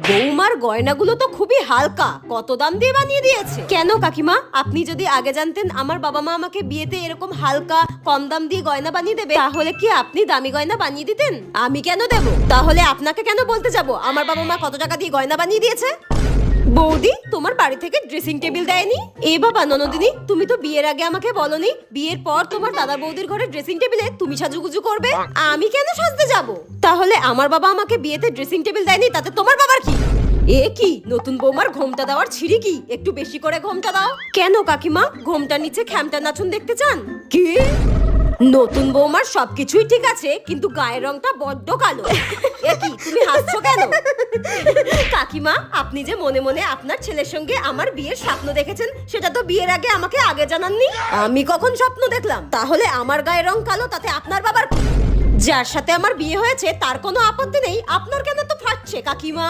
বৌমার গয়নাগুলো তো খুবই হালকা, কত দাম দিয়ে বানিয়ে দিয়েছে? কেন কাকিমা, আপনি যদি আগে জানতেন আমার বাবা মা আমাকে বিয়েতে এরকম হালকা কম দাম দিয়ে গয়না বানিয়ে দেবে, তাহলে কি আপনি দামি গয়না বানিয়ে দিতেন? আমি কেন দেব? তাহলে আপনাকে কেন বলতে যাব আমার বাবা মা কত টাকা দিয়ে গয়না বানিয়ে দিয়েছে? বৌদি, তোমার বাড়ি থেকে ড্রেসিং টেবিল দেয়নি? এ বাবা ননদিনী, তুমি তো বিয়ের আগে আমাকে বলনি বিয়ের পর তোমার দাদা বৌদির ঘরে ড্রেসিং টেবিলে তুমি সাজুগুজু করবে। আমি কেন সাজতে যাব? তাহলে আমার বাবা আমাকে বিয়েতে ড্রেসিং টেবিল দেয়নি, তাতে তোমার বাবার কি? এ কি নতুন বৌমার ঘোমটা দেওয়ার ছিঁড়ি কি? একটু বেশি করে ঘোমটা দাও। কেন কাকিমা, ঘোমটার নিচে খ্যামটা নাচুন দেখতে চান কি? নতুন বৌমার সবকিছুই ঠিক আছে, কিন্তু গায়ের রংটা বড্ড কালো। এ কি, তুমি হাসছো কেন? কাকিমা, আপনি যে মনে মনে আপনার ছেলের সঙ্গে আমার বিয়ের স্বপ্ন দেখেছেন, সেটা তো বিয়ের আগে আমাকে আগে জানাননি। আমি কখন স্বপ্ন দেখলাম? তাহলে আমার গায়ের রং কালো, তাতে আপনার বাবার কি? যার সাথে আমার বিয়ে হয়েছে তার কোনো আপত্তি নেই, আপনার কেন তো ফাটছে কাকিমা?